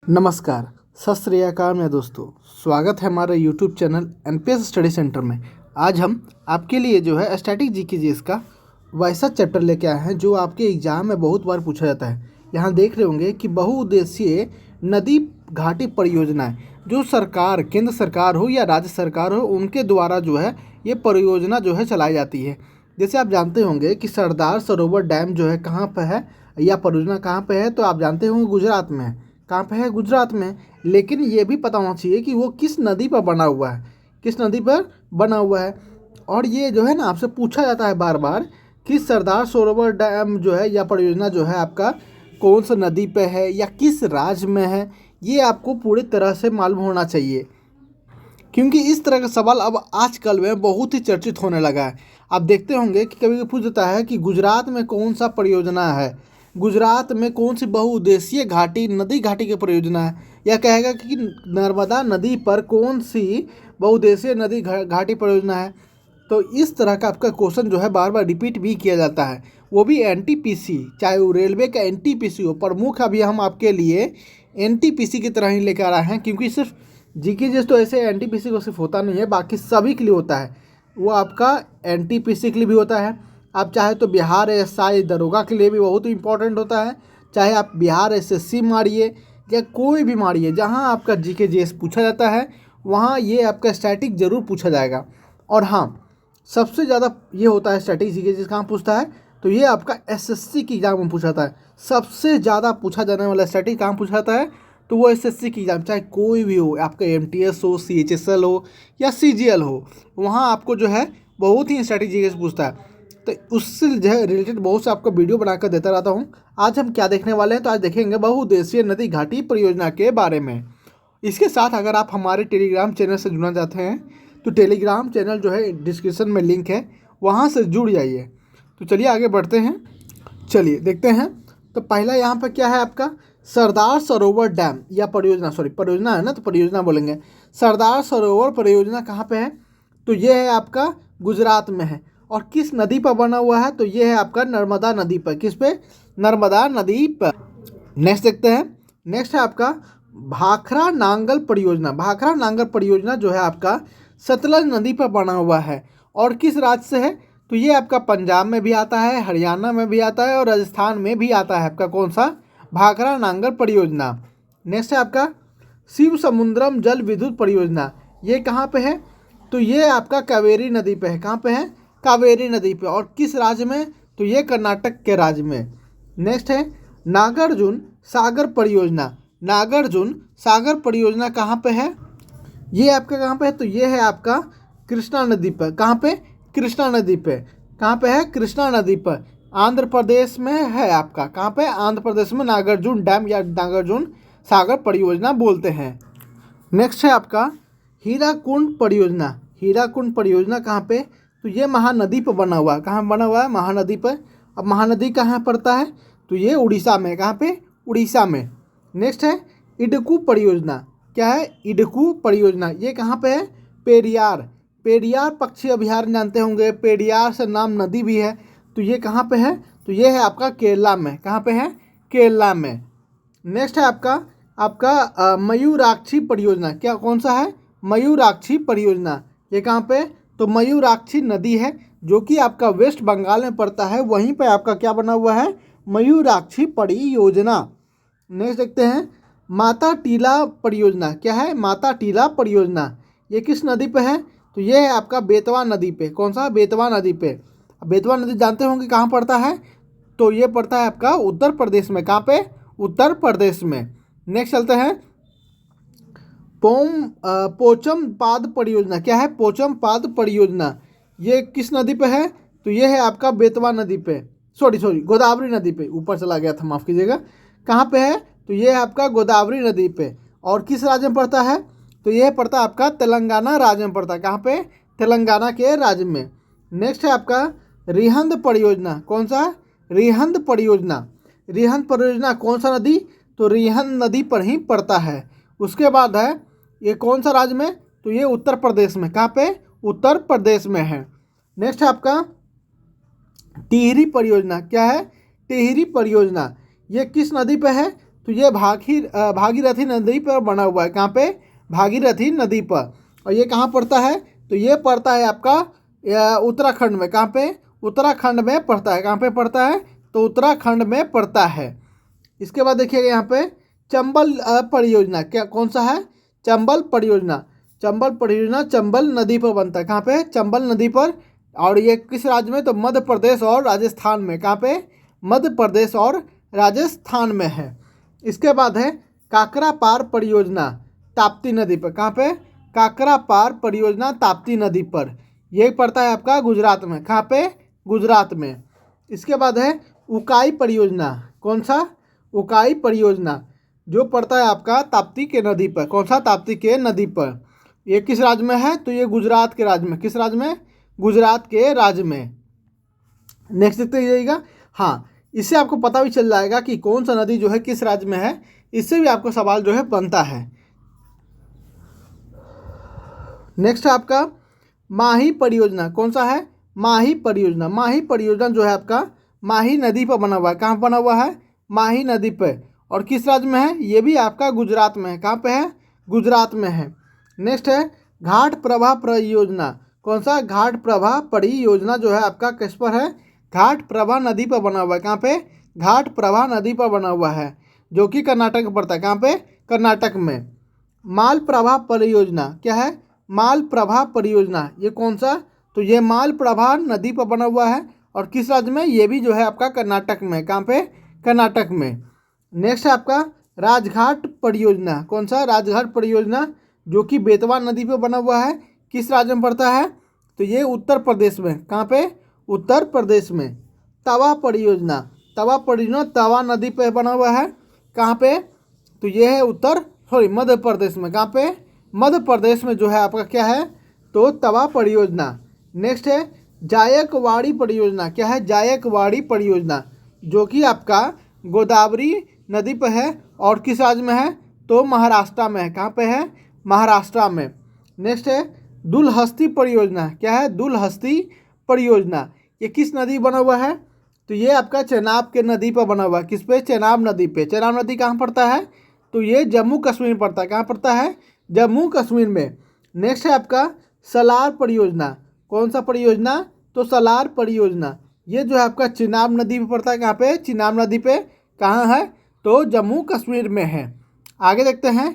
नमस्कार, सत श्री अकाल मेरे दोस्तों। स्वागत है हमारे YouTube channel NPS study centre में। आज हम आपके लिए जो है स्टैटिक जीके का वैसा चैप्टर लेके आए हैं जो आपके एग्जाम में बहुत बार पूछा जाता है। यहाँ देख रहे होंगे कि बहुउद्देशीय नदी घाटी परियोजनाएं जो सरकार, केंद्र सरकार हो या राज्य सरकार हो, उनके द्वारा जो है ये परियोजना जो है चलाई जाती है। जैसे आप जानते होंगे कि सरदार सरोवर डैम जो है कहाँ पर है या परियोजना कहाँ पर है, तो आप जानते होंगे गुजरात में है। कहाँ पे है? गुजरात में। लेकिन ये भी पता होना चाहिए कि वो किस नदी पर बना हुआ है, किस नदी पर बना हुआ है। और ये जो है ना आपसे पूछा जाता है बार बार कि सरदार सरोवर डैम जो है या परियोजना जो है आपका कौन सा नदी पे है या किस राज्य में है, ये आपको पूरी तरह से मालूम होना चाहिए, क्योंकि इस तरह का सवाल अब आजकल में बहुत ही चर्चित होने लगा है। आप देखते होंगे कि कभी पूछ देता है कि गुजरात में कौन सा परियोजना है, गुजरात में कौन सी बहुउद्देशीय घाटी नदी घाटी की परियोजना है, या कहेगा कि नर्मदा नदी पर कौन सी बहुउद्देशीय नदी घाटी परियोजना है। तो इस तरह का आपका क्वेश्चन जो है बार बार रिपीट भी किया जाता है, वो भी एनटीपीसी, चाहे वो रेलवे का एनटीपीसी हो। प्रमुख अभी हम आपके लिए एनटीपीसी की तरह ही लेकर आ रहे हैं, क्योंकि सिर्फ जीके जिस तो ऐसे एनटीपीसी को सिर्फ होता नहीं है, बाकी सभी के लिए होता है। वो आपका एनटीपीसी के लिए भी होता है। आप चाहे तो बिहार एसआई दरोगा के लिए भी बहुत ही इंपॉर्टेंट होता है। चाहे आप बिहार एसएससी मारिए या कोई भी मारिए, जहां आपका जीके जीएस पूछा जाता है वहां ये आपका स्टैटिक जरूर पूछा जाएगा। और हाँ, सबसे ज़्यादा ये होता है स्टैटिक जीके जीएस कहाँ पूछता है, तो ये आपका एसएससी की एग्जाम में पूछा जाता है। सबसे ज़्यादा पूछा जाने वाला स्टैटिक कहाँ पूछा जाता है, तो वो एसएससी की एग्जाम, चाहे कोई भी हो, आपका एमटीएस हो, सीएचएसएल हो या सीजीएल हो, वहाँ आपको जो है बहुत ही स्टैटिक जीके पूछता है। तो उससे जो है रिलेटेड बहुत से आपको वीडियो बनाकर देता रहता हूँ। आज हम क्या देखने वाले हैं, तो आज देखेंगे बहुउद्देशीय नदी घाटी परियोजना के बारे में। इसके साथ अगर आप हमारे टेलीग्राम चैनल से जुड़ना चाहते हैं तो टेलीग्राम चैनल जो है डिस्क्रिप्शन में लिंक है, वहाँ से जुड़ जाइए। तो चलिए आगे बढ़ते हैं, चलिए देखते हैं। तो पहला यहाँ पर क्या है आपका सरदार सरोवर डैम या परियोजना, सॉरी परियोजना है ना, तो परियोजना बोलेंगे। सरदार सरोवर परियोजना कहाँ पे है, तो ये है आपका गुजरात में है। और किस नदी पर बना हुआ है, तो ये है आपका नर्मदा नदी पर। किस पे? नर्मदा नदी पर। नेक्स्ट देखते हैं। नेक्स्ट है आपका भाखरा नांगल परियोजना। भाखरा नांगल परियोजना जो है आपका सतलज नदी पर बना हुआ है और किस राज्य से है, तो ये आपका पंजाब में भी आता है, हरियाणा में भी आता है और राजस्थान में भी आता है। आपका कौन सा? भाखरा नांगल परियोजना। नेक्स्ट है आपका शिव समुद्रम जल विद्युत परियोजना। ये कहाँ पे है, तो ये आपका कावेरी नदी पे है। कहाँ पे है? कावेरी नदी पे। और किस राज्य में, तो ये कर्नाटक के राज्य में। नेक्स्ट है नागार्जुन सागर परियोजना। नागार्जुन सागर परियोजना कहाँ पे है, ये आपका कहाँ पे है, तो ये है आपका कृष्णा नदी पर। कहाँ पे? कृष्णा नदी पे। कहाँ पे है? कृष्णा नदी पर, आंध्र प्रदेश में है आपका। कहाँ पे? आंध्र प्रदेश में नागार्जुन डैम या नागार्जुन सागर परियोजना बोलते हैं। नेक्स्ट है आपका हीराकुंड परियोजना। हीराकुंड परियोजना कहाँ पे, तो ये महानदी पर बना हुआ है। कहाँ बना हुआ है? महानदी पर। अब महानदी कहाँ पड़ता है, तो ये उड़ीसा में। कहाँ पे? उड़ीसा में। नेक्स्ट है इडुक्कू परियोजना। क्या है? इडुक्कू परियोजना। ये कहाँ पे है? पेरियार। पेरियार पक्षी अभयारण्य जानते होंगे, पेरियार से नाम नदी भी है। तो ये कहाँ पे है, तो ये है आपका केरला में। कहाँ पे है? केरला में। नेक्स्ट है आपका मयूराक्षी परियोजना। क्या, कौन सा है? मयूराक्षी परियोजना। ये कहाँ पे, तो मयूराक्षी नदी है जो कि आपका वेस्ट बंगाल में पड़ता है, वहीं पे आपका क्या बना हुआ है? मयूराक्षी परियोजना। नेक्स्ट देखते हैं माता टीला परियोजना। क्या है? माता टीला परियोजना। ये किस नदी पे है, तो ये है आपका बेतवा नदी पे। कौन सा? बेतवा नदी पे। बेतवा नदी जानते होंगे कहाँ पड़ता है, तो ये पड़ता है आपका उत्तर प्रदेश में। कहाँ पे? उत्तर प्रदेश में। नेक्स्ट चलते हैं पोचम पाद परियोजना। क्या है? पोचम पाद परियोजना। ये किस नदी पे है, तो ये है आपका बेतवा नदी पे, सॉरी गोदावरी नदी पे। ऊपर चला गया था, माफ़ कीजिएगा। कहाँ पे है, तो ये है आपका गोदावरी नदी पे। और किस राज्य में पड़ता है, तो ये पड़ता है आपका तेलंगाना राज्य में पड़ता है। कहाँ पे? तेलंगाना के राज्य में। नेक्स्ट है आपका रिहंद परियोजना। कौन सा? रिहंद परियोजना। रिहंद परियोजना कौन सा नदी, तो रिहंद नदी पर ही पड़ता है। उसके बाद है ये कौन सा राज्य में, तो ये उत्तर प्रदेश में। कहाँ पे? उत्तर प्रदेश में है। नेक्स्ट है आपका टिहरी परियोजना। क्या है? टिहरी परियोजना। ये किस नदी पे है, तो ये भागीरथी नदी पर बना हुआ है। कहाँ पे? भागीरथी नदी पर। और ये कहाँ पड़ता है? तो ये पड़ता है आपका उत्तराखंड में। कहाँ पे? उत्तराखंड में पड़ता है। कहाँ पे पड़ता है? तो उत्तराखंड में पड़ता है। इसके बाद देखिएगा यहाँ पे चंबल परियोजना, क्या कौन सा है? चंबल परियोजना। चंबल परियोजना चंबल नदी पर बनता है। कहाँ पे? चंबल नदी पर। और ये किस राज्य में? तो मध्य प्रदेश और राजस्थान में। कहाँ पे? मध्य प्रदेश और राजस्थान में है। इसके बाद है काकरा पार परियोजना ताप्ती नदी पर। कहाँ पे? काकरा पार परियोजना ताप्ती नदी पर। यह पड़ता है आपका गुजरात में। कहाँ पे? गुजरात में। इसके बाद है उकाई परियोजना। कौन सा? उकाई परियोजना, जो पड़ता है आपका ताप्ती के नदी पर। कौन सा? ताप्ती के नदी पर। ये किस राज्य में है? तो ये गुजरात के राज्य में। किस राज्य में? गुजरात के राज्य में। नेक्स्ट देखते जाइएगा। हाँ, इससे आपको पता भी चल जाएगा कि कौन सा नदी जो है किस राज्य में है। इससे भी आपको सवाल जो है बनता है। नेक्स्ट है आपका माही परियोजना। कौन सा है? माही परियोजना। माही परियोजना जो है आपका माही नदी पर बना हुआ है। कहाँ बना हुआ है? माही नदी पे। और किस राज्य में है? ये भी आपका गुजरात में है। कहाँ पे है? गुजरात में है। नेक्स्ट है घाट प्रभा परियोजना। कौन सा? घाट प्रभा परियोजना जो है आपका किस पर है? घाट प्रभा नदी पर बना हुआ है। कहाँ पे? घाट प्रभा नदी पर बना हुआ है, जो कि कर्नाटक में पड़ता है। कहाँ पे? कर्नाटक में। माल प्रभा परियोजना, क्या है? माल प्रभा परियोजना। ये कौन सा? तो ये माल प्रभा नदी पर बना हुआ है। और किस राज्य में? ये भी जो है आपका कर्नाटक में। कहाँ पे? कर्नाटक में। नेक्स्ट है आपका राजघाट परियोजना। कौन सा? राजघाट परियोजना, जो कि बेतवा नदी पे बना हुआ है। किस राज्य में पड़ता है? तो ये उत्तर प्रदेश में। कहाँ पे? उत्तर प्रदेश में। तवा परियोजना। तवा परियोजना तवा नदी पे बना हुआ है। कहाँ पे? तो ये है मध्य प्रदेश में। कहाँ पे? मध्य प्रदेश में जो है आपका क्या है? तो तवा परियोजना। नेक्स्ट है जायकवाड़ी परियोजना। क्या है? जायकवाड़ी परियोजना, जो कि आपका गोदावरी नदी पर है। और किस राज्य में है? तो महाराष्ट्र में है। कहाँ पे है? महाराष्ट्र में। नेक्स्ट है दुलहस्ती परियोजना। क्या है? दुलहस्ती परियोजना। ये किस नदी बना हुआ है? तो ये आपका चेनाब के नदी पर बना हुआ है। किस पे? चेनाब नदी पे। चेनाब नदी कहाँ पड़ता है? तो ये जम्मू कश्मीर में पड़ता है। कहाँ पड़ता है? जम्मू कश्मीर में। नेक्स्ट है आपका सलार परियोजना। कौन सा परियोजना? तो सलार परियोजना। ये जो है आपका चिनाब नदी पे पड़ता है। कहाँ पे? चिनाब नदी पे। कहाँ है? तो जम्मू कश्मीर में है। आगे देखते हैं।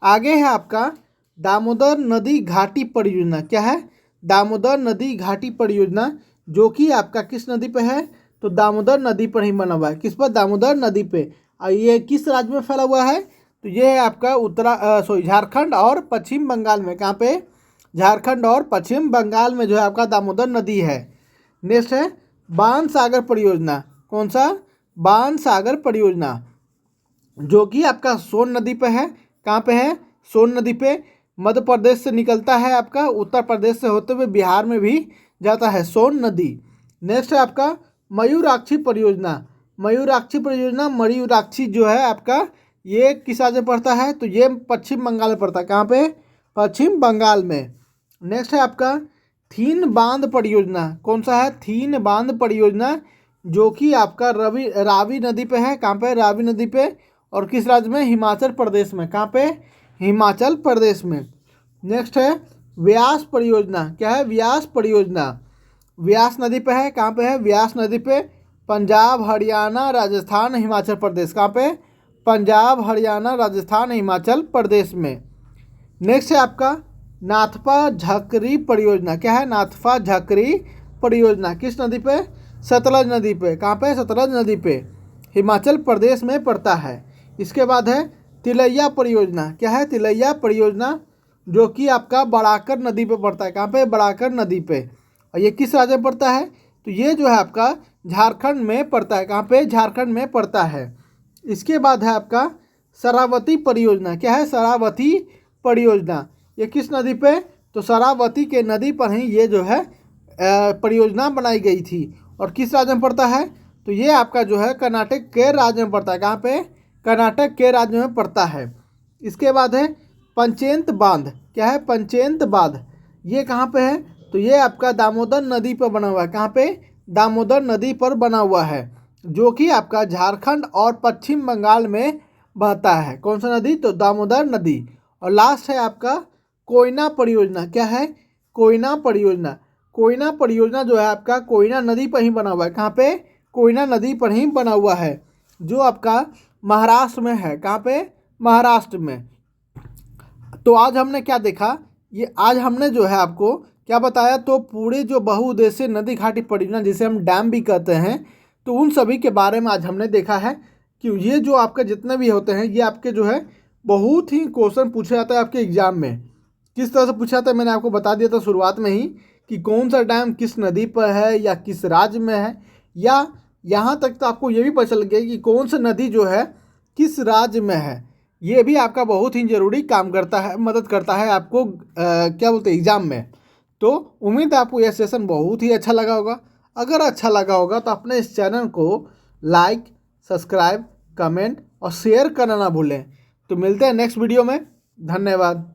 आगे है आपका दामोदर नदी घाटी परियोजना। क्या है? दामोदर नदी घाटी परियोजना, जो कि आपका किस नदी पे है? तो दामोदर नदी पर ही बना हुआ है। किस पर? दामोदर नदी पे। और ये किस राज्य में फैला हुआ है? तो ये है आपका झारखंड और पश्चिम बंगाल में। कहाँ पे? झारखंड और पश्चिम बंगाल में जो है आपका दामोदर नदी है। नेक्स्ट है बाण सागर परियोजना। कौन सा? बाण सागर परियोजना, जो कि आपका सोन नदी पे है। कहाँ पे है? सोन नदी पे। मध्य प्रदेश से निकलता है आपका, उत्तर प्रदेश से होते हुए बिहार में भी जाता है सोन नदी। नेक्स्ट है आपका मयूराक्षी परियोजना। मयूराक्षी परियोजना, मयूराक्षी जो है आपका ये किस राज्य में पड़ता है? तो ये पश्चिम बंगाल में पड़ता है। कहाँ पे? पश्चिम बंगाल में। नेक्स्ट है आपका थीन बांध परियोजना। कौन सा है? थीन बांध परियोजना, जो कि आपका रावी नदी पे है। कहाँ पे? रावी नदी पे। और किस राज्य में? हिमाचल प्रदेश में। कहाँ पे? हिमाचल प्रदेश में। नेक्स्ट है व्यास परियोजना। क्या है? व्यास परियोजना, व्यास नदी पे है। कहाँ पे है? व्यास नदी पे। पंजाब, हरियाणा, राजस्थान, हिमाचल प्रदेश। कहाँ पे? पंजाब, हरियाणा, राजस्थान, हिमाचल प्रदेश में। नेक्स्ट है आपका नाथपा झकरी परियोजना। क्या है? नाथपा झकरी परियोजना किस नदी पे? सतलज नदी पे। कहाँ पे? सतलज नदी पे, हिमाचल प्रदेश में पड़ता है। इसके बाद है तिलैया परियोजना। क्या है? तिलैया परियोजना, जो कि आपका बड़ाकर नदी पे पड़ता है। कहाँ पे? बड़ाकर नदी पे। और ये किस राज्य में पड़ता है? तो ये जो है आपका झारखंड में पड़ता है। कहाँ पे? झारखंड में पड़ता है। इसके बाद है आपका शरावती परियोजना। क्या है? शरावती परियोजना, ये किस नदी पे? तो शरावती के नदी पर ही ये जो है परियोजना बनाई गई थी। और किस राज्य में पड़ता है? तो ये आपका जो है कर्नाटक के राज्य में पड़ता है। कहाँ पे? कर्नाटक के राज्य में पड़ता है। इसके बाद है पंचेंत बांध। क्या है? पंचेंत बांध, ये कहाँ पे है? तो ये आपका दामोदर नदी पर बना हुआ है। कहाँ पे? दामोदर नदी पर बना हुआ है, जो कि आपका झारखंड और पश्चिम बंगाल में बहता है। कौन सा नदी? तो दामोदर नदी। और लास्ट है आपका कोयना परियोजना। क्या है? कोयना परियोजना। कोयना परियोजना जो है आपका कोयना नदी पर ही बना हुआ है। कहाँ पे? कोयना नदी पर ही बना हुआ है, जो आपका महाराष्ट्र में है। कहाँ पे? महाराष्ट्र में। तो आज हमने क्या देखा? ये आज हमने जो है आपको क्या बताया? तो पूरे जो बहुउद्देशीय नदी घाटी परियोजना, जिसे हम डैम भी कहते हैं, तो उन सभी के बारे में आज हमने देखा है कि ये जो आपके जितने भी होते हैं, ये आपके जो है बहुत ही क्वेश्चन पूछे जाता है आपके एग्जाम में। किस तरह से पूछा जाता है मैंने आपको बता दिया था शुरुआत में ही, कि कौन सा डैम किस नदी पर है या किस राज्य में है, या यहाँ तक तो आपको ये भी पता चल गया कि कौन सा नदी जो है किस राज्य में है। ये भी आपका बहुत ही ज़रूरी काम करता है, मदद करता है आपको क्या बोलते हैं एग्ज़ाम में। तो उम्मीद है आपको यह सेशन बहुत ही अच्छा लगा होगा। अगर अच्छा लगा होगा तो अपने इस चैनल को लाइक, सब्सक्राइब, कमेंट और शेयर करना ना भूलें। तो मिलते हैं नेक्स्ट वीडियो में। धन्यवाद।